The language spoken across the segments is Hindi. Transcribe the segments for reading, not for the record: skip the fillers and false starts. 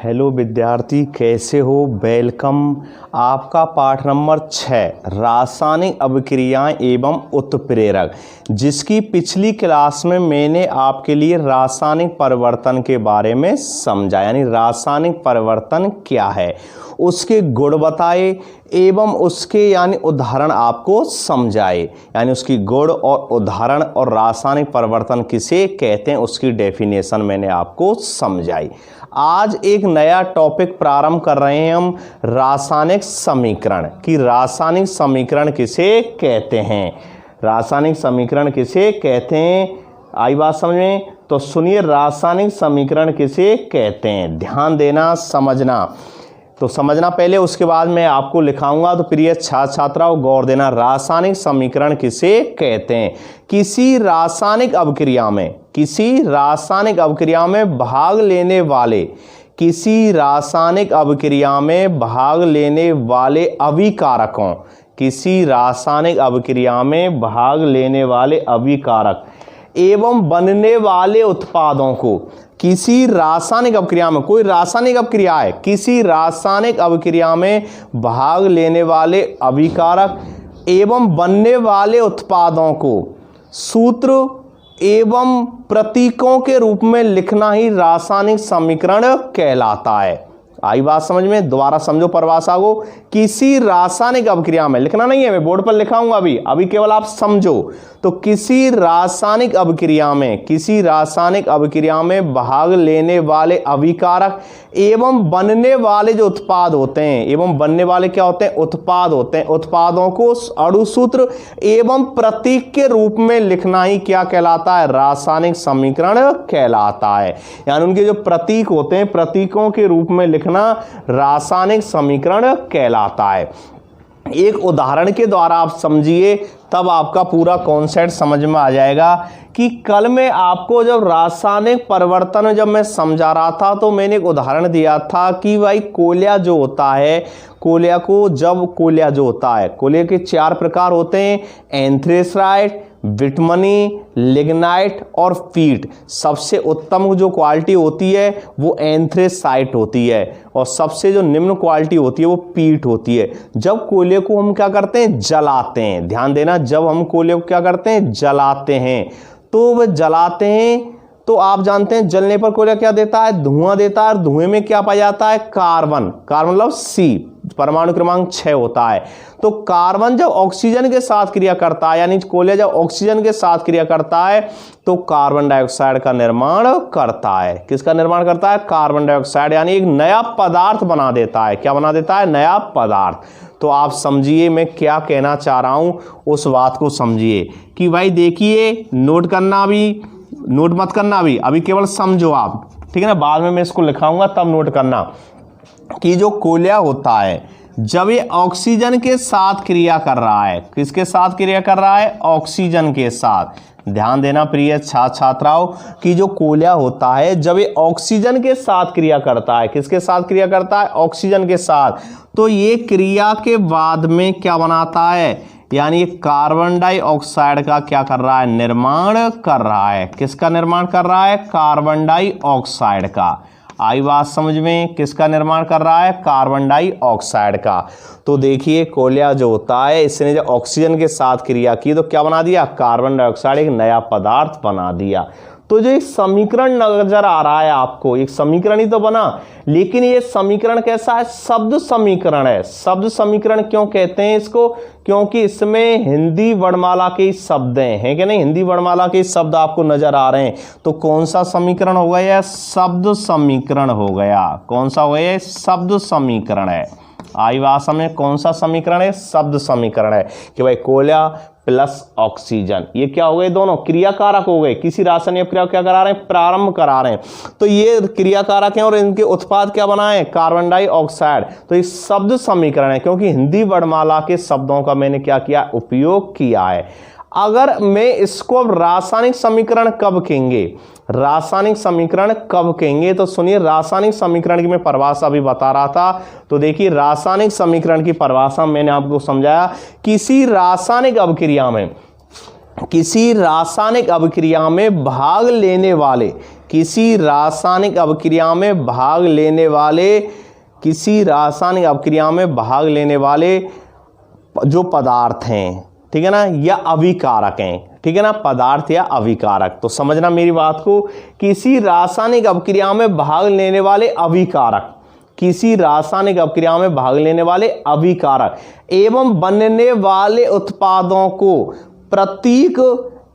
हेलो विद्यार्थी, कैसे हो? वेलकम। आपका पाठ नंबर 6 रासायनिक अभिक्रियाएं एवं उत्प्रेरक, जिसकी पिछली क्लास में मैंने आपके लिए रासायनिक परिवर्तन के बारे में समझा, यानी रासायनिक परिवर्तन क्या है, उसके गुण बताए एवं उसके यानी उदाहरण आपको समझाए, यानी उसकी गुण और उदाहरण और रासायनिक परिवर्तन किसे कहते हैं उसकी डेफिनेशन मैंने आपको समझाई। आज एक नया टॉपिक प्रारंभ कर रहे हैं हम, रासायनिक समीकरण कि रासायनिक समीकरण किसे कहते हैं, रासायनिक समीकरण किसे कहते हैं। आई बात समझ में? तो सुनिए, रासायनिक समीकरण किसे कहते हैं, ध्यान देना, समझना। तो समझना पहले, उसके बाद मैं आपको लिखाऊंगा, तो प्रिय छात्र छात्राओं गौर देना। रासायनिक समीकरण किसे कहते हैं? किसी रासायनिक अभिक्रिया में, किसी रासायनिक अभिक्रिया में भाग लेने वाले, किसी रासायनिक अभिक्रिया में भाग लेने वाले अभिकारकों, किसी रासायनिक अभिक्रिया में भाग लेने वाले अभिकारक एवं बनने वाले उत्पादों को, किसी रासायनिक अभिक्रिया में, कोई रासायनिक अभिक्रिया है, किसी रासायनिक अभिक्रिया में भाग लेने वाले अभिकारक एवं बनने वाले उत्पादों को सूत्र एवं प्रतीकों के रूप में लिखना ही रासायनिक समीकरण कहलाता है। आई बात समझ में? दोबारा समझो परिभाषा को। किसी रासायनिक अभिक्रिया में, लिखना नहीं है, मैं बोर्ड पर लिखाऊंगा अभी केवल आप समझो। तो किसी रासायनिक अभिक्रिया में, किसी रासायनिक अभिक्रिया में भाग लेने वाले अभिकारक एवं बनने वाले जो उत्पाद होते हैं, एवं बनने वाले क्या होते हैं? उत्पाद होते हैं। उत्पादों को अणुसूत्र एवं प्रतीक के रूप में लिखना ही क्या कहलाता है? रासायनिक समीकरण कहलाता है। यानी उनके जो प्रतीक होते हैं, प्रतीकों के रूप में लिखना रासायनिक समीकरण कहलाता है। एक उदाहरण के द्वारा आप समझिए, तब आपका पूरा कॉन्सेप्ट समझ में आ जाएगा। कि कल मैं आपको जब रासायनिक परिवर्तन जब मैं समझा रहा था, तो मैंने एक उदाहरण दिया था कि भाई कोयला जो होता है, कोयला को जब कोयला जो होता है, कोयले के 4 प्रकार होते हैं, एंथ्रेसाइट, बिटमनी, लिग्नाइट और पीट। सबसे उत्तम जो क्वालिटी होती है वो एंथ्रेसाइट होती है, और सबसे जो निम्न क्वालिटी होती है वो पीट होती है। जब कोयले को हम क्या करते हैं? जलाते हैं। ध्यान देना, जब हम कोयले को क्या करते हैं? जलाते हैं। तो वह जलाते हैं, तो आप जानते हैं जलने पर कोयला क्या देता है? धुआं देता है। और धुएं में क्या पाया जाता है? कार्बन। कार्बन मतलब C, परमाणु क्रमांक 6 होता है। तो कार्बन जब ऑक्सीजन के साथ क्रिया करता है, यानी कोयला जब ऑक्सीजन के साथ क्रिया करता है, तो कार्बन डाइऑक्साइड का निर्माण करता है। किसका निर्माण करता है? कार्बन डाइऑक्साइड, यानी एक नया पदार्थ बना देता है। क्या बना देता है? नया पदार्थ। तो आप समझिए मैं क्या कहना चाह रहा हूं, उस बात को समझिए कि भाई देखिए, नोट करना भी, नोट मत करना अभी केवल समझो आप, ठीक है ना? बाद में मैं इसको लिखाऊंगा, तब नोट करना कि जो कोयला होता है, जब ये ऑक्सीजन के साथ क्रिया कर रहा है, किसके साथ क्रिया कर रहा है? ऑक्सीजन के साथ। ध्यान देना प्रिय छात्र छात्राओं कि जो कोयला होता है, जब ये ऑक्सीजन के साथ क्रिया करता है, किसके साथ क्रिया करता है? ऑक्सीजन के साथ। तो ये क्रिया के बाद में क्या बनाता है? यानी कार्बन डाइऑक्साइड का क्या कर रहा है? निर्माण कर रहा है। किसका निर्माण कर रहा है? कार्बन डाइऑक्साइड का। आई बात समझ में? किसका निर्माण कर रहा है? कार्बन डाइऑक्साइड का। तो देखिए, कोयला जो होता है, इसने जब ऑक्सीजन के साथ क्रिया की तो क्या बना दिया? कार्बन डाइऑक्साइड, एक नया पदार्थ बना दिया। तो जो एक समीकरण नजर आ रहा है आपको, एक समीकरण ही तो बना, लेकिन ये समीकरण कैसा है? शब्द समीकरण है। शब्द समीकरण क्यों कहते हैं इसको? क्योंकि इसमें हिंदी वर्णमाला के शब्द हैं कि नहीं? हिंदी वर्णमाला के शब्द आपको नजर आ रहे हैं। तो कौन सा समीकरण हो गया? शब्द समीकरण हो गया। कौन सा हो गया? शब्द समीकरण है। आई बात समझ? कौन सा समीकरण है? शब्द समीकरण है कि भाई कोयला प्लस ऑक्सीजन, ये क्या हो गए? दोनों क्रियाकारक हो गए। किसी रासायनिक क्रिया क्या करा रहे हैं? प्रारंभ करा रहे हैं। तो ये क्रियाकारक हैं और इनके उत्पाद क्या बनाए? Carbon dioxide. तो ये शब्द समीकरण है, क्योंकि हिंदी वर्णमाला के शब्दों का मैंने क्या किया? उपयोग किया है। अगर मैं इसको अब रासायनिक समीकरण कब कहेंगे? रासायनिक समीकरण कब कहेंगे? तो सुनिए, रासायनिक समीकरण की मैं परिभाषा अभी बता रहा था। तो देखिए, रासायनिक समीकरण की परिभाषा मैंने आपको समझाया, किसी रासायनिक अभिक्रिया में, किसी रासायनिक अभिक्रिया में भाग लेने वाले, किसी रासायनिक अभिक्रिया में भाग लेने वाले, किसी रासायनिक अभिक्रिया में भाग लेने वाले जो पदार्थ हैं, ठीक है ना, या अभिकारक हैं, ठीक है ना, पदार्थ या अभिकारक। तो समझना मेरी बात को, किसी रासायनिक अभिक्रिया में भाग लेने वाले अभिकारक, किसी रासायनिक अभिक्रिया में भाग लेने वाले अभिकारक एवं बनने वाले उत्पादों को प्रतीक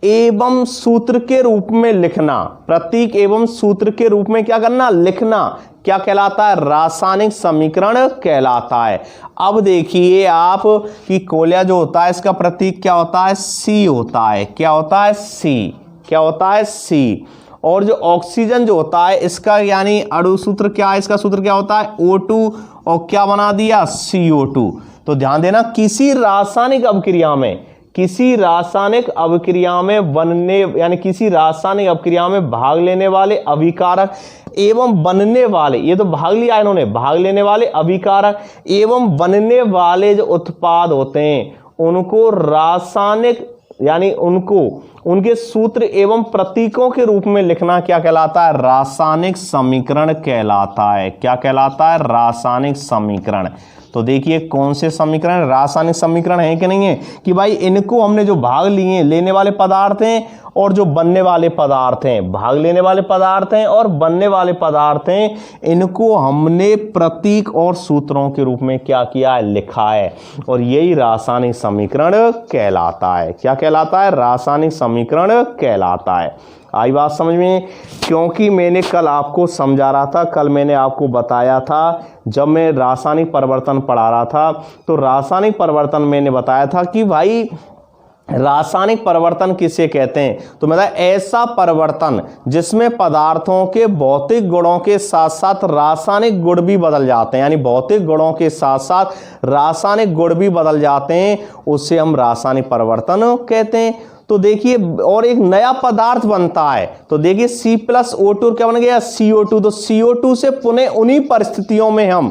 एवं सूत्र के रूप में लिखना, प्रतीक एवं सूत्र के रूप में क्या करना, लिखना, क्या कहलाता है, रासायनिक समीकरण कहलाता है। अब देखिए आप कि कोयला जो होता है इसका प्रतीक क्या होता है, सी होता है, क्या होता है, सी, क्या होता है, सी। और जो ऑक्सीजन जो होता है इसका यानी अणु सूत्र क्या है, इसका सूत्र क्या होता है, O2, और क्या बना दिया, CO2। तो ध्यान देना, किसी रासायनिक अभिक्रिया में, किसी रासायनिक अभिक्रिया में बनने यानी किसी रासायनिक अभिक्रिया में भाग लेने वाले अभिकारक एवं बनने वाले, ये तो भाग लिया इन्होंने, भाग लेने वाले अभिकारक एवं बनने वाले जो उत्पाद होते हैं उनको रासायनिक यानी उनको उनके सूत्र एवं प्रतीकों के रूप में लिखना क्या कहलाता है, रासायनिक समीकरण कहलाता है। क्या कहलाता है, रासायनिक समीकरण। तो देखिए कौन से समीकरण रासायनिक समीकरण है कि नहीं है, कि भाई इनको हमने जो भाग लिए लेने वाले पदार्थ हैं और जो बनने वाले पदार्थ हैं, भाग लेने वाले पदार्थ हैं और बनने वाले पदार्थ हैं, इनको हमने प्रतीक और सूत्रों के रूप में क्या किया है, लिखा है, और यही रासायनिक समीकरण कहलाता है। क्या कहलाता है, रासायनिक समीकरण कहलाता है। आई बात समझ में, क्योंकि मैंने कल आपको समझा रहा था, कल मैंने आपको बताया था जब मैं रासायनिक परिवर्तन पढ़ा रहा था, तो रासायनिक परिवर्तन मैंने बताया था कि भाई रासायनिक परिवर्तन किसे कहते हैं, तो मतलब ऐसा परिवर्तन जिसमें पदार्थों के भौतिक गुणों के साथ साथ रासायनिक गुण भी बदल जाते हैं, यानी भौतिक गुणों के साथ साथ रासायनिक गुण भी बदल जाते हैं, उसे हम रासायनिक परिवर्तन कहते हैं। तो देखिए और एक नया पदार्थ बनता है, तो देखिए C+O2 क्या बन गया, CO2। तो CO2 से पुनः उन्हीं परिस्थितियों में हम,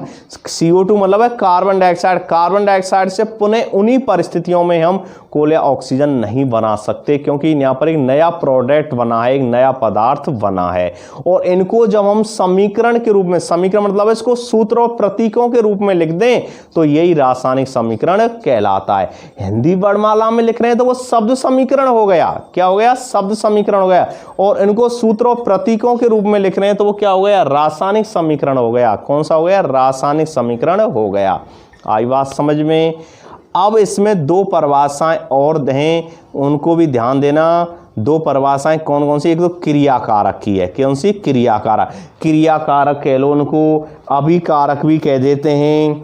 CO2 मतलब है कार्बन डाइऑक्साइड, कार्बन डाइऑक्साइड से पुनः उन्हीं परिस्थितियों में हम कोयला ऑक्सीजन नहीं बना सकते, क्योंकि यहाँ पर एक नया प्रोडक्ट बना है, एक नया पदार्थ बना है। और इनको जब हम समीकरण के रूप में, समीकरण मतलब इसको सूत्र और प्रतीकों के रूप में लिख दें तो यही रासायनिक समीकरण कहलाता है। हिंदी वर्णमाला में लिख रहे हैं तो वो शब्द समीकरण हो गया, क्या हो गया, शब्द समीकरण हो गया, और इनको सूत्र और प्रतीकों के रूप में लिख रहे हैं तो वो क्या हो गया, रासायनिक समीकरण हो गया। कौन सा हो गया, रासायनिक समीकरण हो गया। आई बात समझ में। अब इसमें दो परिभाषाएं और हैं, उनको भी ध्यान देना। दो परिभाषाएं कौन कौन सी, एक तो क्रियाकारक की है, कौन सी, क्रियाकारक, क्रियाकारक कह लो उनको, अभिकारक भी कह देते हैं,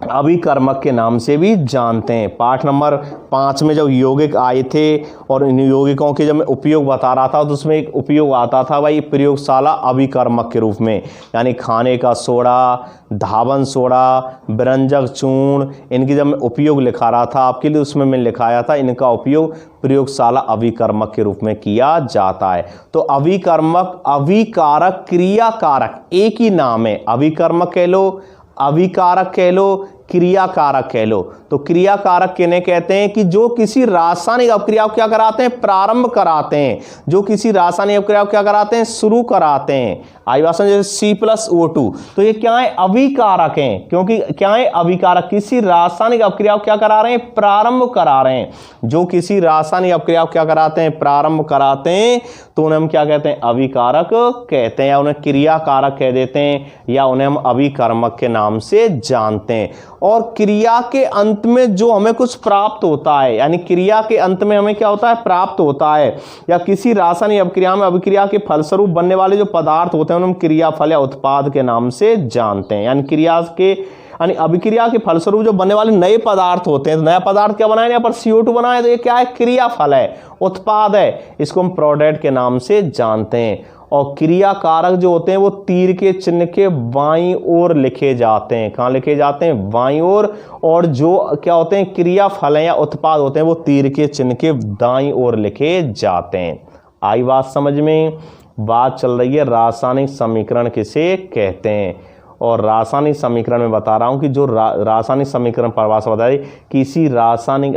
अभिकर्मक के नाम से भी जानते हैं। पाठ नंबर 5 में जब यौगिक आए थे और इन यौगिकों के जब मैं उपयोग बता रहा था तो उसमें एक उपयोग आता था भाई प्रयोगशाला अभिकर्मक के रूप में, यानी खाने का सोडा, धावन सोडा, व्यंजक चूर्ण, इनकी जब मैं उपयोग लिखा रहा था आपके लिए, उसमें मैं लिखाया था इनका उपयोग प्रयोगशाला अभिकर्मक के रूप में किया जाता है। तो अभिकर्मक, अभिकारक, क्रियाकारक एक ही नाम है, अभिकर्मक कह लो, अभिकारक कह लो, क्रियाकारक कह लो। तो क्रियाकारक किन्हें कहते हैं, कि जो किसी रासायनिक अभिक्रिया को क्या कराते हैं, प्रारंभ कराते हैं, जो किसी रासायनिक अभिक्रिया को क्या कराते हैं, शुरू कराते हैं। आई बात समझ, जैसे C+O2, तो ये क्या है, अभिकारक हैं, क्योंकि क्या है, अभिकारक, किसी रासायनिक अभिक्रिया को क्या करा रहे हैं, प्रारंभ करा रहे हैं। जो किसी रासायनिक अभिक्रिया को क्या कराते हैं, प्रारंभ कराते हैं, तो उन्हें हम क्या कहते हैं, अभिकारक कहते हैं, या उन्हें क्रियाकारक कह देते हैं, या उन्हें हम अभिकर्मक के नाम से जानते हैं। और क्रिया के अंत में जो हमें कुछ प्राप्त होता है, यानी क्रिया के अंत में हमें क्या होता है, प्राप्त होता है, या किसी रासायनिक अभिक्रिया में अभिक्रिया के फलस्वरूप बनने वाले जो पदार्थ होते हैं उन्हें हम क्रियाफल या उत्पाद के नाम से जानते हैं। यानी क्रिया के, यानी अभिक्रिया के फलस्वरूप जो बनने वाले नए पदार्थ होते हैं, तो नया पदार्थ क्या बनाए, यहाँ पर CO2 बनाए, तो ये क्या है, क्रियाफल है, उत्पाद है, इसको हम प्रोडक्ट के नाम से जानते हैं। और क्रियाकारक जो होते हैं वो तीर के चिन्ह के बाईं ओर लिखे जाते हैं। कहाँ लिखे जाते हैं, बाईं ओर। और जो क्या होते हैं, क्रियाफल या उत्पाद होते हैं वो तीर के चिन्ह के दाईं ओर लिखे जाते हैं। आई बात समझ में। बात चल रही है रासायनिक समीकरण किसे कहते हैं, और रासायनिक समीकरण में बता रहा हूँ कि जो रासायनिक समीकरण परिभाषा बताई, किसी रासायनिक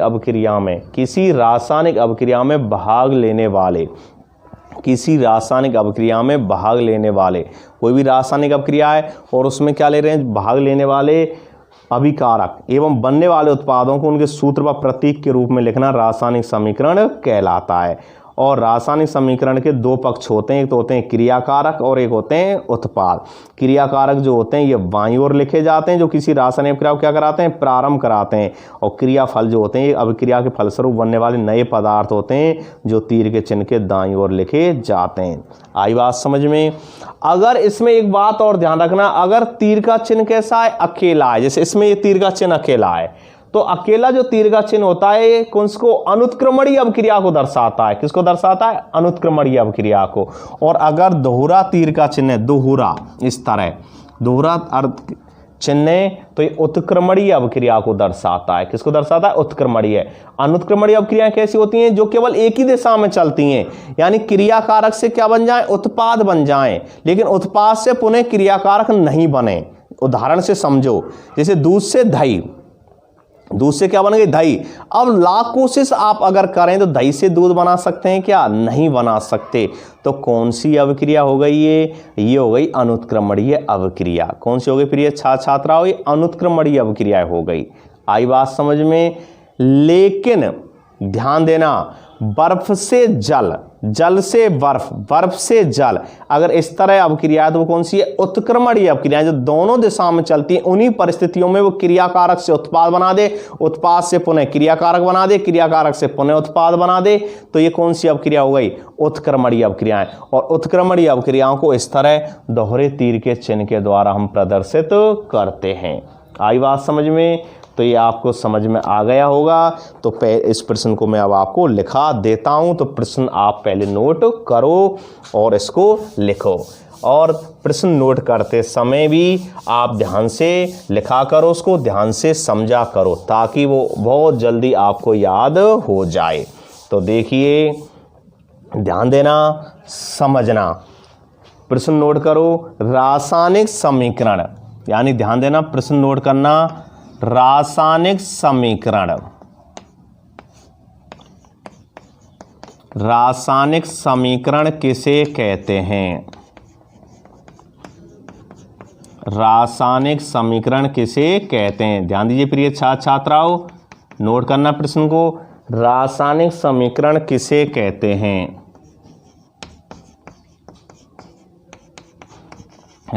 अभिक्रिया में भाग लेने वाले, किसी रासायनिक अभिक्रिया में भाग लेने वाले, कोई भी रासायनिक अभिक्रिया है और उसमें क्या ले रहे हैं, भाग लेने वाले अभिकारक एवं बनने वाले उत्पादों को उनके सूत्र व प्रतीक के रूप में लिखना रासायनिक समीकरण कहलाता है। और रासायनिक समीकरण के दो पक्ष होते हैं, एक तो होते हैं क्रियाकारक और एक होते हैं उत्पाद। क्रियाकारक जो होते हैं ये बाईं ओर लिखे जाते हैं, जो किसी रासायनिक अभिक्रिया को क्या कराते हैं, प्रारंभ कराते हैं। और क्रियाफल जो होते हैं ये अभिक्रिया के फलस्वरूप बनने वाले नए पदार्थ होते हैं, जो तीर के चिन्ह के दाईं ओर लिखे जाते हैं। आई बात समझ में। अगर इसमें एक बात और ध्यान रखना, अगर तीर का चिन्ह कैसा है, अकेला है, जैसे इसमें ये तीर का चिन्ह अकेला है, तो अकेला जो तीर का चिन्ह होता है ये किसको, अनुत्क्रमणीय अभिक्रिया को दर्शाता है। किसको दर्शाता है, अनुत्क्रमणीय अभिक्रिया को। और अगर दोहरा तीर का चिन्ह है, दोहरा इस तरह दोहरा अर्थ चिन्ह है, तो ये उत्क्रमणीय अभिक्रिया को दर्शाता है। किसको दर्शाता है, उत्क्रमणीय। अनुत्क्रमणीय अभिक्रियाएं कैसी होती हैं, जो केवल एक ही दिशा में चलती हैं, यानी क्रियाकारक से क्या बन जाए, उत्पाद बन जाएं, लेकिन उत्पाद से पुनः क्रियाकारक नहीं बने। उदाहरण से समझो, जैसे दूध से दही, दूध से क्या बन गई, दही। अब लाख कोशिश आप अगर करें तो दही से दूध बना सकते हैं क्या, नहीं बना सकते। तो कौन सी अभिक्रिया हो गई ये हो गई अनुत्क्रमणीय अभिक्रिया। कौन सी हो गई प्रिय छात्राओं, ये अनुत्क्रमणीय अभिक्रिया हो गई। आई बात समझ में। लेकिन ध्यान देना, बर्फ से जल, जल से बर्फ, बर्फ से जल, अगर इस तरह अभिक्रिया है तो वो कौन सी है, उत्क्रमणीय अभिक्रिया, जो दोनों दिशा में चलती है। उन्हीं परिस्थितियों में वो क्रियाकारक से उत्पाद बना दे, उत्पाद से पुनः क्रियाकारक बना दे, क्रियाकारक से पुनः उत्पाद बना दे, तो ये कौन सी अभिक्रिया हो गई, उत्क्रमणीय अभिक्रियाएं। और उत्क्रमणीय अभिक्रियाओं को इस तरह दोहरे तीर के चिन्ह के द्वारा हम प्रदर्शित करते हैं। आई बात समझ में। तो ये आपको समझ में आ गया होगा। तो इस प्रश्न को मैं अब आपको लिखा देता हूं, तो प्रश्न आप पहले नोट करो और इसको लिखो। और प्रश्न नोट करते समय भी आप ध्यान से लिखा करो, उसको ध्यान से समझा करो, ताकि वो बहुत जल्दी आपको याद हो जाए। तो देखिए, ध्यान देना, समझना। प्रश्न नोट करो, रासायनिक समीकरण, यानी ध्यान देना, प्रश्न नोट करना, रासायनिक समीकरण, रासायनिक समीकरण किसे कहते हैं, रासायनिक समीकरण किसे कहते हैं। ध्यान दीजिए प्रिय छात्राओं, नोट करना प्रश्न को, रासायनिक समीकरण किसे कहते हैं,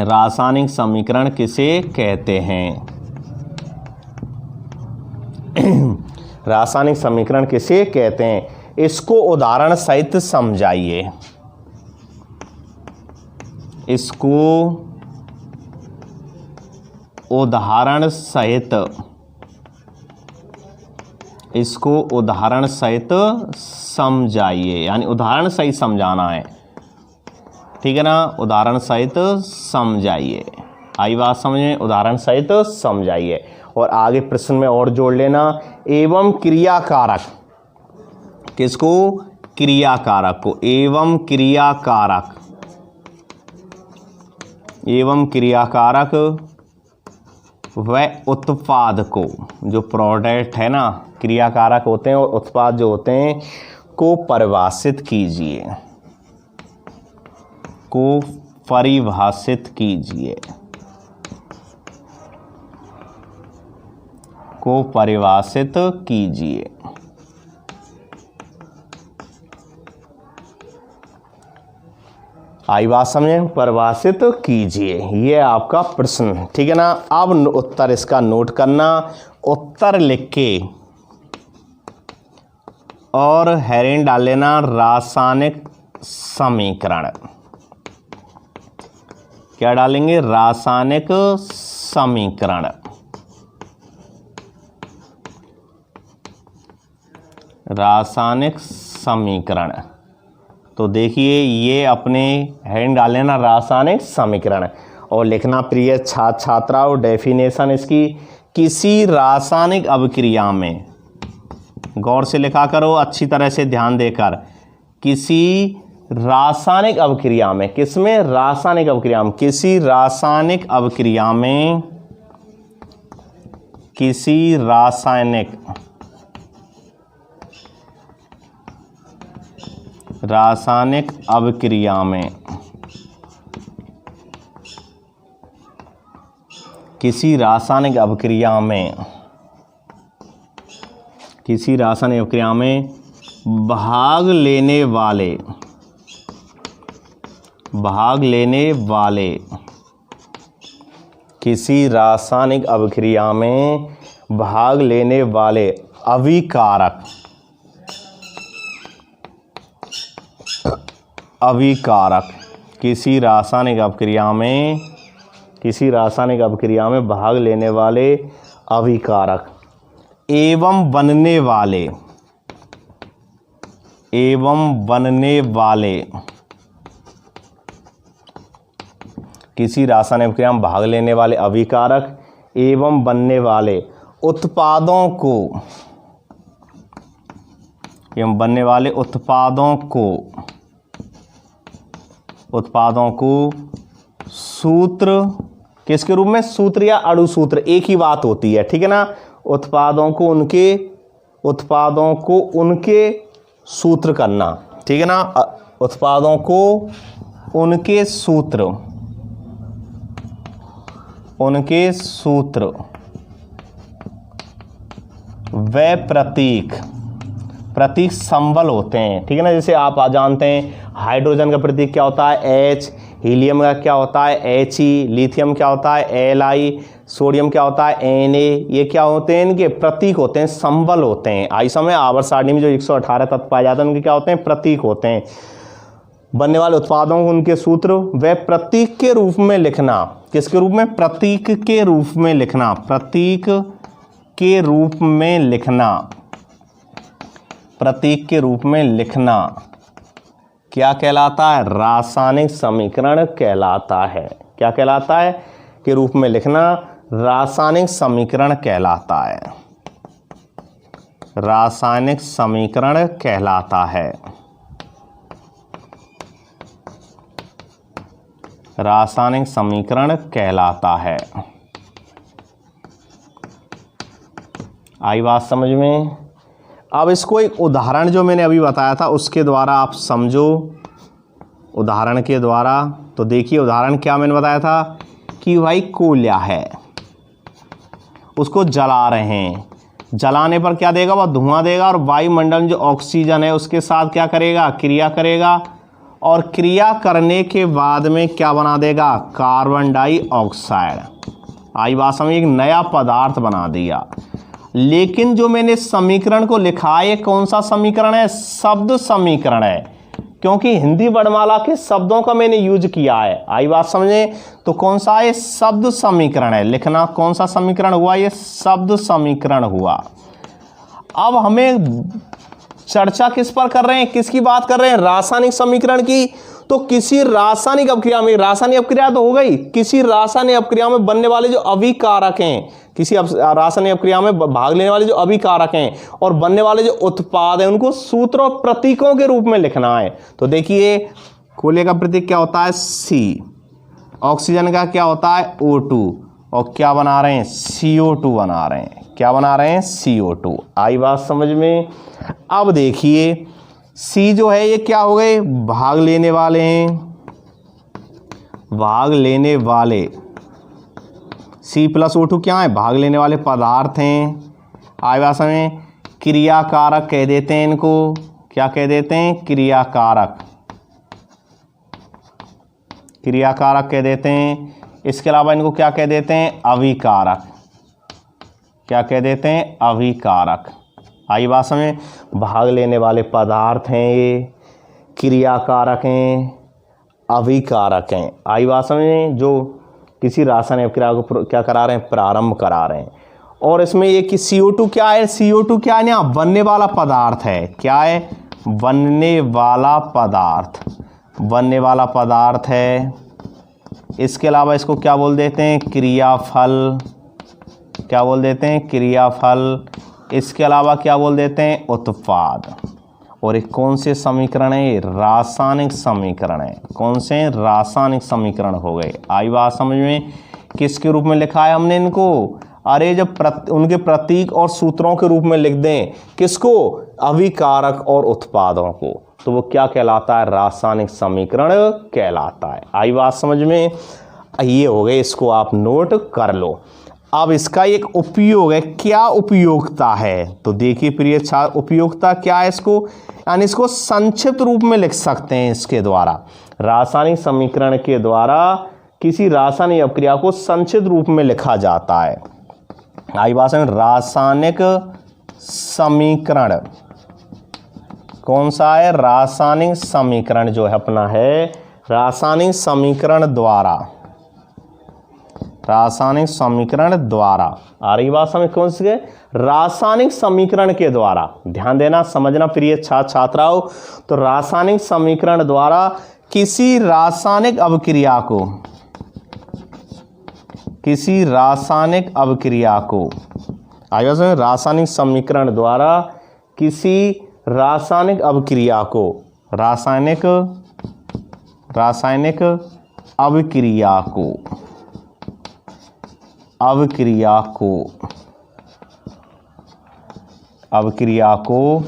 रासायनिक समीकरण किसे कहते हैं, रासायनिक समीकरण किसे कहते हैं, इसको उदाहरण सहित समझाइए, इसको उदाहरण सहित, इसको उदाहरण सहित समझाइए, यानी उदाहरण सहित समझाना है, ठीक है ना, उदाहरण सहित समझाइए। आई बात समझ में, उदाहरण सहित समझाइए। और आगे प्रश्न में और जोड़ लेना, एवं क्रियाकारक, किसको, क्रियाकारक को, एवं क्रियाकारक, एवं क्रियाकारक व उत्पाद को, जो प्रोडक्ट है ना, क्रियाकारक होते हैं और उत्पाद जो होते हैं, को परिभाषित कीजिए, को परिभाषित कीजिए, को परिभाषित कीजिए। आई बात समझें, परिभाषित कीजिए, ये आपका प्रश्न, ठीक है ना। अब उत्तर इसका नोट करना, उत्तर लिख के और हेडिंग डाल लेना रासायनिक समीकरण। क्या डालेंगे, रासायनिक समीकरण, रासायनिक समीकरण। तो देखिए, ये अपने हेडिंग डाल लेना रासायनिक समीकरण और लिखना प्रिय छात्राओं, डेफिनेशन इसकी, किसी रासायनिक अभिक्रिया में, गौर से लिखा करो अच्छी तरह से ध्यान देकर, किसी रासायनिक अभिक्रिया में, किसमें? रासायनिक अभिक्रिया में, किसी रासायनिक अभिक्रिया में, किसी रासायनिक अभिक्रिया में, किसी रासायनिक अभिक्रिया में, किसी रासायनिक अभिक्रिया में भाग लेने वाले किसी रासायनिक अभिक्रिया में भाग लेने वाले अभिकारक किसी रासायनिक अभिक्रिया में भाग लेने वाले अभिकारक एवं बनने वाले किसी रासायनिक अभिक्रिया में भाग लेने वाले अभिकारक एवं बनने वाले उत्पादों को सूत्र, किसके रूप में? सूत्र या अणुसूत्र, एक ही बात होती है, ठीक है ना। उत्पादों को उनके सूत्र करना, ठीक है ना। उत्पादों को उनके सूत्र व प्रतीक संबल होते हैं, ठीक है ना। जैसे आप जानते हैं हाइड्रोजन का प्रतीक क्या होता है? H, हीलियम का क्या होता है? He, लिथियम क्या होता है? Li, सोडियम क्या होता है? Na। ये क्या होते हैं? इनके प्रतीक होते हैं, संबल होते हैं। आई समय आवर्त सारणी में जो 118 तत्व पाए जाते हैं उनके क्या होते हैं? प्रतीक होते हैं। बनने वाले उत्पादों को उनके सूत्र व प्रतीक के रूप में लिखना, किसके रूप में? प्रतीक के रूप में लिखना, प्रतीक के रूप में लिखना क्या कहलाता है? रासायनिक समीकरण कहलाता है। क्या कहलाता है? के रूप में लिखना रासायनिक समीकरण कहलाता है। रासायनिक समीकरण कहलाता है। रासायनिक समीकरण कहलाता है। आई बात समझ में? अब इसको एक उदाहरण जो मैंने अभी बताया था उसके द्वारा आप समझो, उदाहरण के द्वारा। तो देखिए उदाहरण क्या मैंने बताया था कि भाई कोयला है, उसको जला रहे हैं, जलाने पर क्या देगा? वह धुआं देगा और वायुमंडल में जो ऑक्सीजन है उसके साथ क्या करेगा? क्रिया करेगा, और क्रिया करने के बाद में क्या बना देगा? Carbon dioxide. आई बात समझ? एक नया पदार्थ बना दिया। लेकिन जो मैंने समीकरण को लिखा है कौन सा समीकरण है? शब्द समीकरण है, क्योंकि हिंदी वर्णमाला के शब्दों का मैंने यूज किया है। आई बात समझे? तो कौन सा है? शब्द समीकरण है। लिखना कौन सा समीकरण हुआ? ये शब्द समीकरण हुआ। अब हमें चर्चा किस पर कर रहे हैं? किसकी बात कर रहे हैं? रासायनिक समीकरण की। तो किसी रासायनिक अभिक्रिया में, रासायनिक अभिक्रिया तो हो गई, किसी रासायनिक अभिक्रिया में बनने वाले जो अभिकारक हैं, किसी रासायनिक अभिक्रिया में भाग लेने वाले जो अभिकारक हैं और बनने वाले जो उत्पाद हैं उनको सूत्र और प्रतीकों के रूप में लिखना है। तो देखिए कोयले का प्रतीक क्या होता है? C, ऑक्सीजन का क्या होता है? O2, और क्या बना रहे हैं? CO2 बना रहे हैं। क्या बना रहे हैं? CO2। आई बात समझ में? अब देखिए C जो है ये क्या हो गए? भाग लेने वाले हैं, भाग लेने वाले। C प्लस O2 क्या है? भाग लेने वाले पदार्थ हैं। आई बात समझ में? क्रियाकारक कह देते हैं इनको। क्या कह देते हैं? क्रियाकारक, क्रियाकारक कह देते हैं। इसके अलावा इनको क्या कह देते हैं? अभिकारक। क्या कह देते हैं? अभिकारक। आई बात समझ? भाग लेने वाले पदार्थ हैं ये, क्रियाकारक हैं, अभिकारक हैं। आई बात समझ? जो किसी रासायनिक अभिक्रिया को क्या करा रहे हैं? प्रारंभ करा रहे हैं। और इसमें ये कि CO2 क्या है? CO2 क्या है? यहाँ बनने वाला पदार्थ है। क्या है? बनने वाला पदार्थ, बनने वाला पदार्थ है। इसके अलावा इसको क्या बोल देते हैं? क्रियाफल। क्या बोल देते हैं? क्रियाफल। इसके अलावा क्या बोल देते हैं? उत्पाद। और एक कौन से समीकरण है? रासायनिक समीकरण है। कौन से? रासायनिक समीकरण हो गए। आई बात समझ में? किसके रूप में लिखा है हमने इनको? अरे जब उनके प्रतीक और सूत्रों के रूप में लिख दें, किसको? अभिकारक और उत्पादों को, तो वो क्या कहलाता है? रासायनिक समीकरण कहलाता है। आई बात समझ में? ये हो गए, इसको आप नोट कर लो। अब इसका एक उपयोग है, क्या उपयोगिता है? तो देखिए प्रिय छात्र, उपयोगिता क्या है इसको, यानी इसको संक्षिप्त रूप में लिख सकते हैं इसके द्वारा। रासायनिक समीकरण के द्वारा किसी रासायनिक अभिक्रिया को संक्षिप्त रूप में लिखा जाता है। आई बात में? रासायनिक समीकरण कौन सा है? रासायनिक समीकरण जो है अपना है रासायनिक समीकरण द्वारा, रासायनिक समीकरण द्वारा। आ रही बात समझ? कौन सी? रासायनिक समीकरण के द्वारा। ध्यान देना, समझना प्रिय छात्राओं। तो रासायनिक समीकरण द्वारा किसी रासायनिक अभिक्रिया को, किसी रासायनिक अभिक्रिया को, आइए समझ, रासायनिक समीकरण द्वारा किसी रासायनिक अभिक्रिया को, रासायनिक अभिक्रिया को, अभिक्रिया को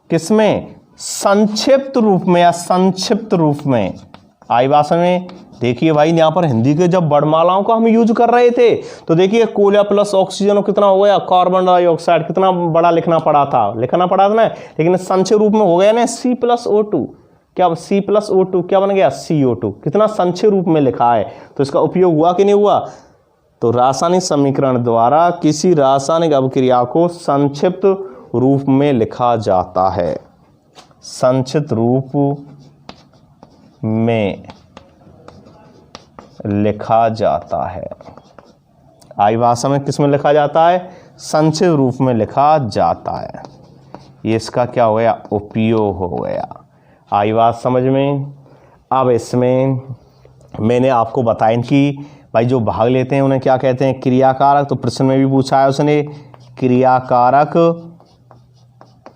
किसमें? संक्षिप्त रूप में या संक्षिप्त रूप में। आई बात में? देखिए भाई, यहाँ पर हिंदी के जब वर्णमालाओं का हम यूज कर रहे थे तो देखिए कोयला प्लस ऑक्सीजन कितना हो गया? कार्बन डाइऑक्साइड, कितना बड़ा लिखना पड़ा था ना, लेकिन संक्षिप्त रूप में हो गया ना, C+O2। क्या C+O2 क्या बन गया? CO2। कितना संक्षिप्त रूप में लिखा है, तो इसका उपयोग हुआ कि नहीं हुआ? तो रासायनिक समीकरण द्वारा किसी रासायनिक अभिक्रिया को संक्षिप्त रूप में लिखा जाता है, संक्षिप्त रूप में लिखा जाता है। आई भाषा में किस में लिखा जाता है? संक्षिप्त रूप में लिखा जाता है। ये इसका क्या हो गया? उपयोग हो गया। आई बात समझ में? अब इसमें मैंने आपको बताया कि भाई जो भाग लेते हैं उन्हें क्या कहते हैं? क्रियाकारक। तो प्रश्न में भी पूछा है उसने क्रियाकारक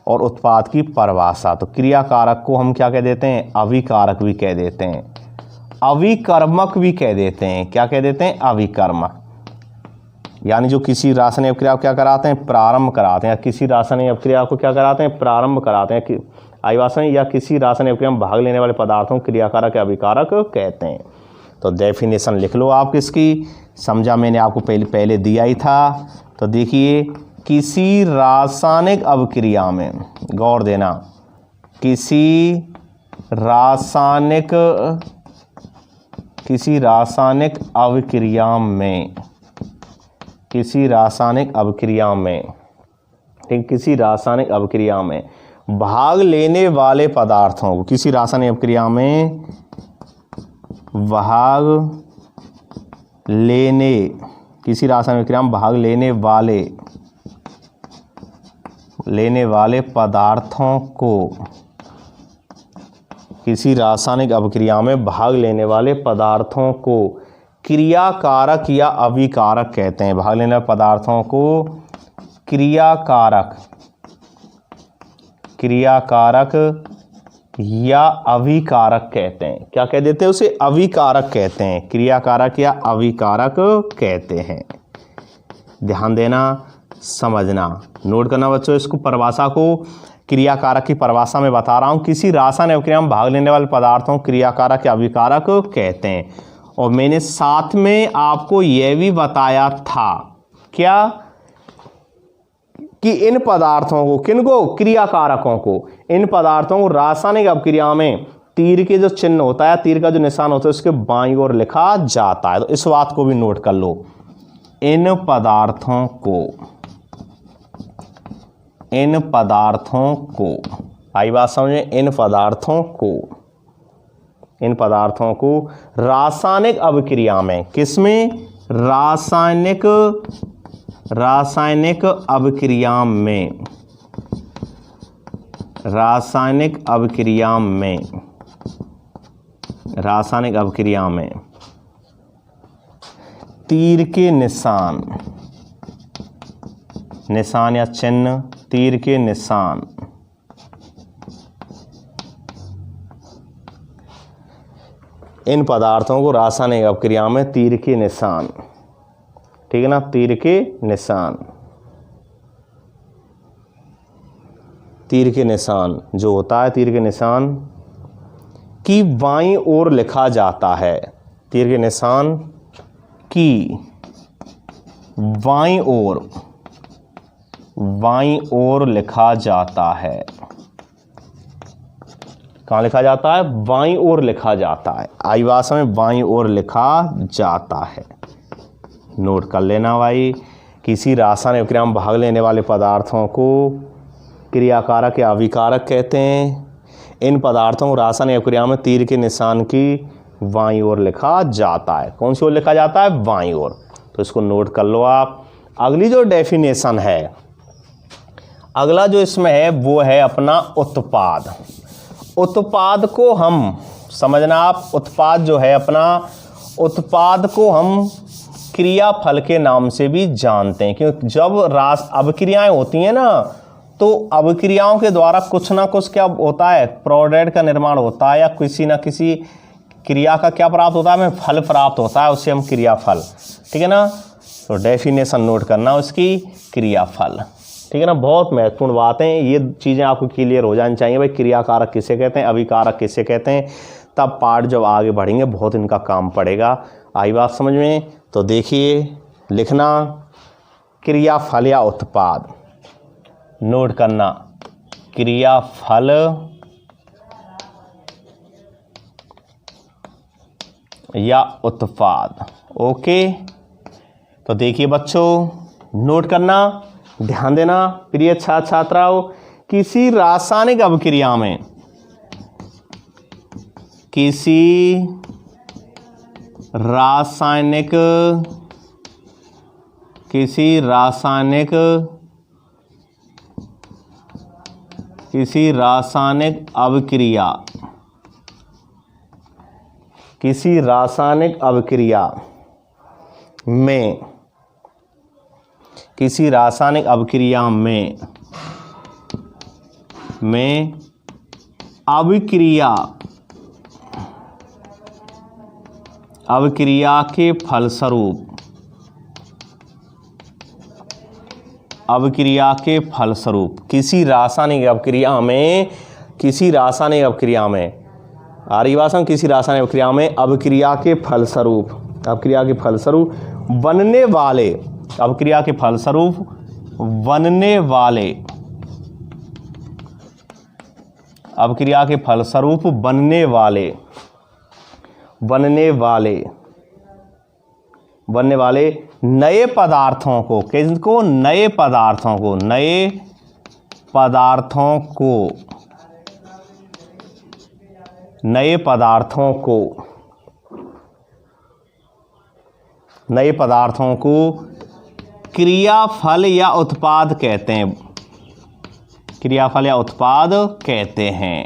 और उत्पाद की परिभाषा। तो क्रियाकारक को हम क्या कह देते हैं? अभिकारक भी कह देते हैं, अभिकर्मक भी कह देते हैं। क्या कह देते हैं? अभिकर्मक। यानी जो किसी रासायनिक अभिक्रिया को क्या कराते हैं? प्रारंभ कराते हैं। किसी रासायनिक अभिक्रिया को क्या कराते हैं? प्रारंभ कराते हैं। आइवासन या किसी रासायनिक अभिक्रिया में भाग लेने वाले पदार्थों को क्रियाकारक या अभिकारक कहते हैं। तो डेफिनेशन लिख लो आप इसकी, समझा मैंने आपको पहले दिया ही था। तो देखिए, किसी रासायनिक अभिक्रिया में, गौर देना, किसी रासायनिक अभिक्रिया में, किसी रासायनिक अभिक्रिया में, ठीक, किसी रासायनिक अभिक्रिया में भाग लेने वाले पदार्थों को, किसी रासायनिक अभिक्रिया में भाग लेने, किसी रासायनिक अभिक्रिया में भाग लेने वाले पदार्थों को, किसी रासायनिक अभिक्रिया में भाग लेने वाले पदार्थों को क्रियाकारक या अभिकारक कहते हैं। भाग लेने वाले पदार्थों को क्रियाकारक या अभिकारक कहते हैं। क्या कह देते हैं उसे? अभिकारक कहते हैं। क्रियाकारक या अभिकारक कहते हैं। ध्यान देना, समझना, नोट करना बच्चों इसको। परिभाषा को क्रियाकारक की परिभाषा में बता रहा हूं, किसी रासायनिक अभिक्रिया में भाग लेने वाले पदार्थों को क्रियाकारक या अभिकारक कहते हैं। और मैंने साथ में आपको यह भी बताया था क्या, कि इन पदार्थों को, किनको? क्रियाकारकों को, इन पदार्थों को रासायनिक अभिक्रिया में तीर के जो चिन्ह होता है, तीर का जो निशान होता है, उसके बाईं ओर लिखा जाता है। तो इस बात को भी नोट कर लो। इन पदार्थों को आई बात समझे? इन पदार्थों को रासायनिक अभिक्रिया में, किसमें? रासायनिक अभिक्रिया में, रासायनिक अभिक्रिया में तीर के निशान या चिन्ह, तीर के निशान इन पदार्थों को रासायनिक अभिक्रिया में तीर के निशान, ठीक है ना, तीर के निशान, तीर के निशान जो होता है, तीर के निशान की बाईं ओर लिखा जाता है, तीर के निशान की बाईं ओर लिखा जाता है। कहाँ लिखा जाता है? बाईं ओर लिखा जाता है। आई भाषा में बाईं ओर लिखा जाता है। नोट कर लेना भाई। किसी रासायनिक अभिक्रिया में भाग लेने वाले पदार्थों को क्रियाकारक या अभिकारक कहते हैं। इन पदार्थों को रासायनिक अभिक्रिया में तीर के निशान की बाईं ओर लिखा जाता है। कौन सी ओर लिखा जाता है? बाईं ओर। तो इसको नोट कर लो आप। अगली जो डेफिनेशन है, अगला जो इसमें है वो है अपना उत्पाद। उत्पाद को हम समझना आप, उत्पाद जो है अपना, उत्पाद को हम क्रियाफल के नाम से भी जानते हैं, क्योंकि जब अभिक्रियाएं होती हैं ना, तो अभिक्रियाओं के द्वारा कुछ ना कुछ क्या होता है, प्रोडक्ट का निर्माण होता है या किसी ना किसी क्रिया का क्या प्राप्त होता है, हमें फल प्राप्त होता है, उससे हम क्रियाफल, ठीक है ना। तो डेफिनेशन नोट करना उसकी, क्रियाफल, ठीक है ना। बहुत महत्वपूर्ण बात है, ये चीज़ें आपको क्लियर हो जानी चाहिए भाई। क्रियाकारक किसे कहते हैं, अभिकारक किसे कहते हैं, तब पार्ट जब आगे बढ़ेंगे बहुत इनका काम पड़ेगा। आई बात समझ में? तो देखिए लिखना क्रियाफल या उत्पाद, नोट करना क्रियाफल या उत्पाद। ओके, तो देखिए बच्चों नोट करना, ध्यान देना प्रिय छात्र छात्राओं। किसी रासायनिक अभिक्रिया में, किसी रासायनिक अभिक्रिया में अभिक्रिया के फलस्वरूप किसी रासायनिक अभिक्रिया में आर्य भाषा में किसी रासायनिक अभिक्रिया के फलस्वरूप बनने वाले नए पदार्थों को, किसको? नए पदार्थों को क्रियाफल या उत्पाद कहते हैं।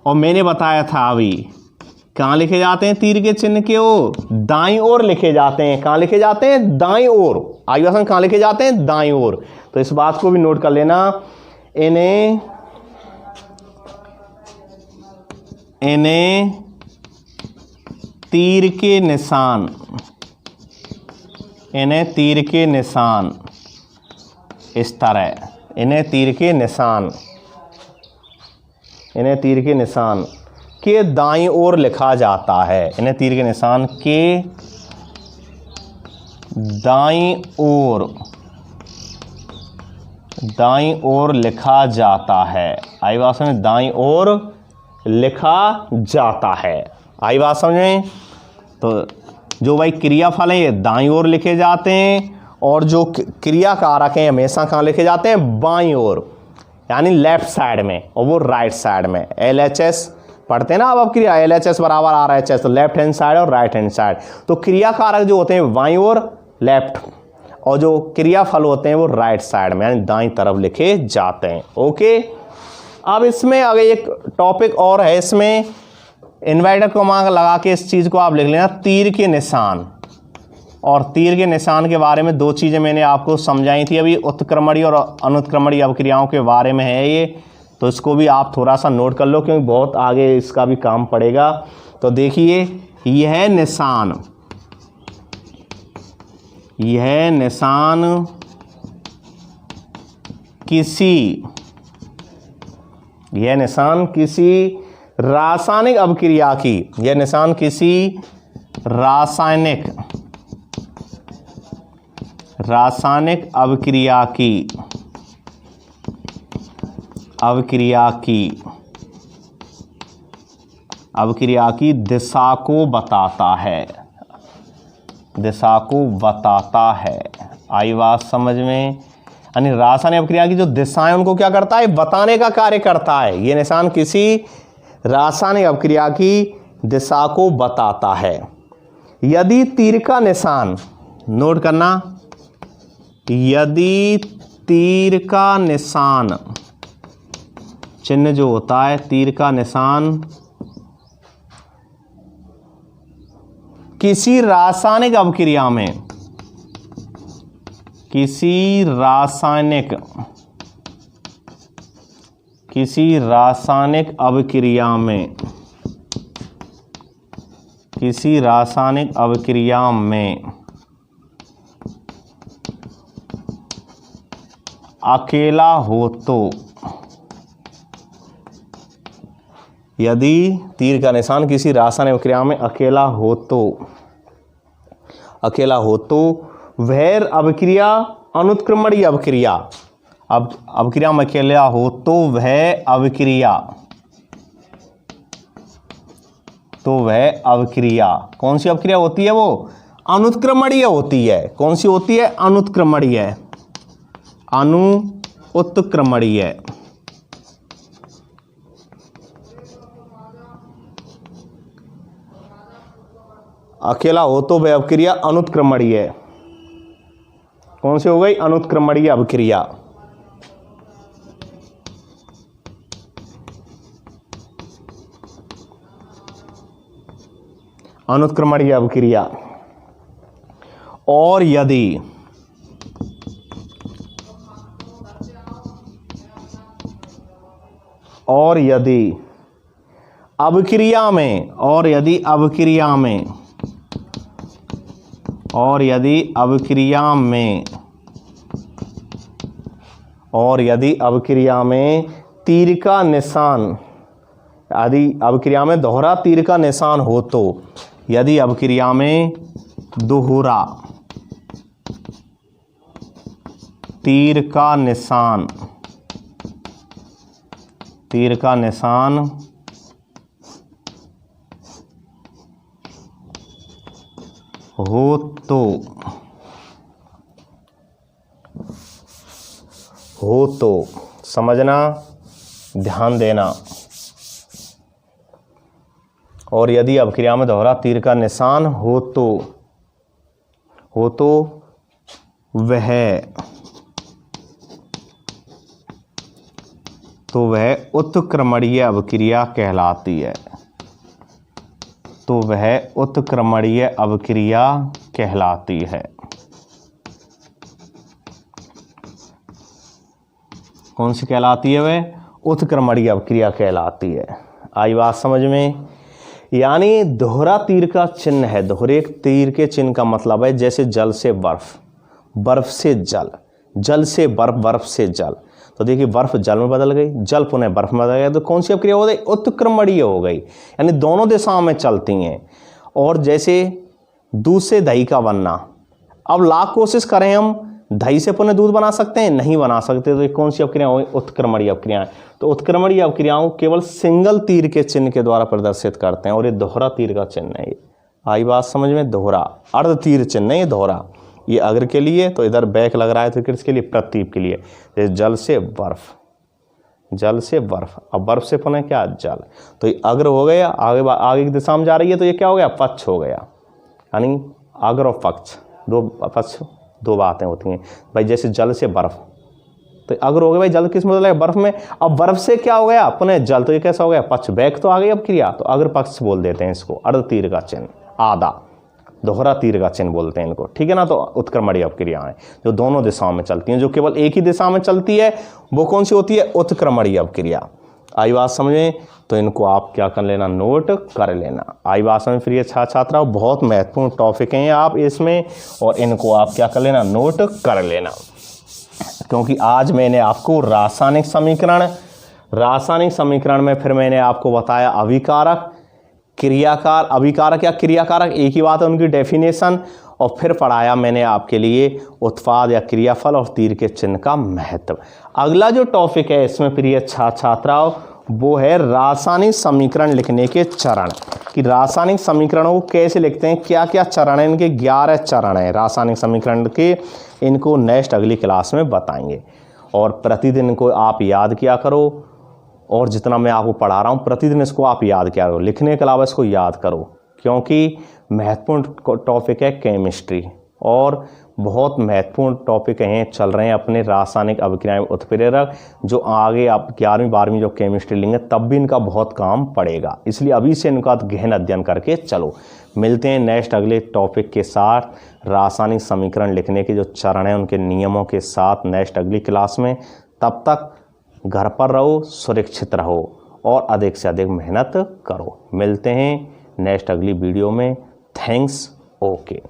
और मैंने बताया था अभी, कहाँ लिखे जाते हैं तीर के चिन्ह के? वो दाईं ओर लिखे जाते हैं। कहाँ लिखे जाते हैं? दाईं ओर। आगे वसन कहाँ लिखे जाते हैं? दाईं ओर। तो इस बात को भी नोट कर लेना। इन्हें तीर के निशान, इस तरह, इन्हें तीर के निशान के दाईं ओर लिखा जाता है। इन्हें तीर के निशान के दाईं ओर लिखा जाता है। आई बात समझ? दाईं ओर लिखा जाता है। आई बात समझ में? तो जो भाई क्रियाफल है ये दाईं ओर लिखे जाते हैं, और जो क्रिया कारक हैं हमेशा कहाँ लिखे जाते हैं? बाईं ओर, यानी लेफ्ट साइड में, और वो राइट साइड में। LHS पढ़ते हैं ना अब क्रिया, LHS बराबर RHS, तो लेफ्ट हैंड साइड और राइट हैंड साइड। तो क्रिया कारक जो होते हैं बाईं ओर, लेफ्ट, और जो क्रियाफल होते हैं वो राइट साइड में, यानी दाईं तरफ लिखे जाते हैं। ओके, अब इसमें आगे एक टॉपिक और है, इसमें इन्वर्टर क्रमांक लगा के इस चीज़ को आप लिख लेना, तीर के निशान। और तीर के निशान के बारे में दो चीज़ें मैंने आपको समझाई थी अभी, उत्क्रमणीय और अनुत्क्रमणीय अभिक्रियाओं के बारे में है ये, तो इसको भी आप थोड़ा सा नोट कर लो, क्योंकि बहुत आगे इसका भी काम पड़ेगा। तो देखिए यह निशान किसी रासायनिक अभिक्रिया की, यह निशान किसी रासायनिक अभिक्रिया की दिशा को बताता है। आई बात समझ में? यानी रासायनिक अभिक्रिया की जो दिशाएं उनको क्या करता है, बताने का कार्य करता है। ये निशान किसी रासायनिक अभिक्रिया की दिशा को बताता है। यदि तीर का निशान, नोट करना, यदि तीर का निशान चिन्ह जो होता है, तीर का निशान किसी रासायनिक अभिक्रिया में, किसी रासायनिक अभिक्रिया में अकेला हो तो, यदि तीर का निशान किसी रासायनिक अभिक्रिया में अकेला हो तो वह अभिक्रिया अनुत्क्रमणीय अभिक्रिया, अब अभिक्रिया में अकेला हो तो वह अभिक्रिया कौन सी अभिक्रिया होती है? वो अनुत्क्रमणीय होती है। कौन सी होती है? उत्क्रमणीय। अकेला हो तो वह अभिक्रिया अनुत्क्रमणीय। कौन सी हो गई? अनुत्क्रमणीय अभिक्रिया। अनुत्क्रमणीय अभिक्रिया। और यदि अभिक्रिया में तीर का निशान, यदि अभिक्रिया में दोहरा तीर का निशान हो तो, यदि अभिक्रिया में दोहरा तीर का निशान हो तो समझना, ध्यान देना। और यदि अभिक्रिया में दोहरा तीर का निशान हो तो वह उत्क्रमणीय अभिक्रिया कहलाती है। कौन सी कहलाती है? वह उत्क्रमणीय अभिक्रिया कहलाती है। आई बात समझ में? यानी दोहरा तीर का चिन्ह है। दोहरे तीर के चिन्ह का मतलब है जैसे जल से बर्फ, बर्फ से जल, जल से बर्फ, बर्फ से जल। तो देखिए बर्फ जल में बदल गई, जल पुनः बर्फ में बदल गया, तो कौन सी अभिक्रिया हो गई? उत्क्रमणीय हो गई। यानी दोनों दिशाओं में चलती हैं। और जैसे दूध से दही का बनना, अब लाख कोशिश करें हम, दही से पुनः दूध बना सकते हैं? नहीं बना सकते। तो ये कौन सी अभिक्रिया हो गई? उत्क्रमणीय अभिक्रियाएं। तो उत्क्रमणीय अभिक्रियाओं केवल सिंगल तीर के चिन्ह के द्वारा प्रदर्शित करते हैं, और ये दोहरा तीर का चिन्ह है। आई बात समझ में? दोहरा अर्ध तीर चिन्ह है ये दोहरा। ये अग्र के लिए, तो इधर बैक लग रहा है, तो किसके लिए? प्रतीप के लिए। जैसे जल से बर्फ, जल से बर्फ, अब बर्फ से पुनः क्या? जल। तो ये अग्र हो गया, आगे की दिशा में जा रही है, तो ये क्या हो गया? पक्ष हो गया। यानी अग्र और पक्ष, दो पक्ष, दो बातें होती हैं भाई। जैसे जल से बर्फ, तो अग्र हो गया भाई, जल किस में बदला? बर्फ में। अब बर्फ से क्या हो गया? पुनः जल, तो ये कैसा हो गया? पक्ष। बैक तो आ गई अब क्रिया, तो अग्र पक्ष बोल देते हैं इसको। अर्ध तीर का चिन्ह, आधा दोहरा तीर का चिन्ह बोलते हैं इनको, ठीक है ना। तो उत्क्रमणीय अभिक्रियाएं जो दोनों दिशाओं में चलती हैं, जो केवल एक ही दिशा में चलती है वो कौन सी होती है? उत्क्रमणीय अभिक्रिया। आई बात समझें? तो इनको आप क्या कर लेना, नोट कर लेना। आई बात समझ प्रिय छात्राओं, बहुत महत्वपूर्ण टॉपिक हैं आप इसमें, और इनको आप क्या कर लेना, नोट कर लेना। क्योंकि आज मैंने आपको रासायनिक समीकरण में फिर मैंने आपको बताया अभिकारक, क्रियाकार, अभिकारक या क्रियाकारक एक ही बात है, उनकी डेफिनेशन, और फिर पढ़ाया मैंने आपके लिए उत्पाद या क्रियाफल और तीर के चिन्ह का महत्व। अगला जो टॉपिक है इसमें प्रिय छात्राओं वो है रासायनिक समीकरण लिखने के चरण, कि रासायनिक समीकरणों को कैसे लिखते हैं, क्या क्या चरण हैं इनके। 11 चरण हैं रासायनिक समीकरण के, इनको नेक्स्ट अगली क्लास में बताएंगे। और प्रतिदिन इनको आप याद किया करो, और जितना मैं आपको पढ़ा रहा हूँ प्रतिदिन इसको आप याद किया करो, लिखने के अलावा इसको याद करो, क्योंकि महत्वपूर्ण टॉपिक है केमिस्ट्री, और बहुत महत्वपूर्ण टॉपिक हैं चल रहे हैं अपने रासायनिक अभिक्रियाएं उत्प्रेरक, जो आगे आप 11वीं 12वीं जब केमिस्ट्री लेंगे तब भी इनका बहुत काम पड़ेगा, इसलिए अभी से इनका गहन अध्ययन करके चलो। मिलते हैं नेक्स्ट अगले टॉपिक के साथ, रासायनिक समीकरण लिखने के जो चरण हैं उनके नियमों के साथ नेक्स्ट अगली क्लास में। तब तक घर पर रहो, सुरक्षित रहो और अधिक से अधिक मेहनत करो। मिलते हैं नेक्स्ट अगली वीडियो में। थैंक्स। ओके।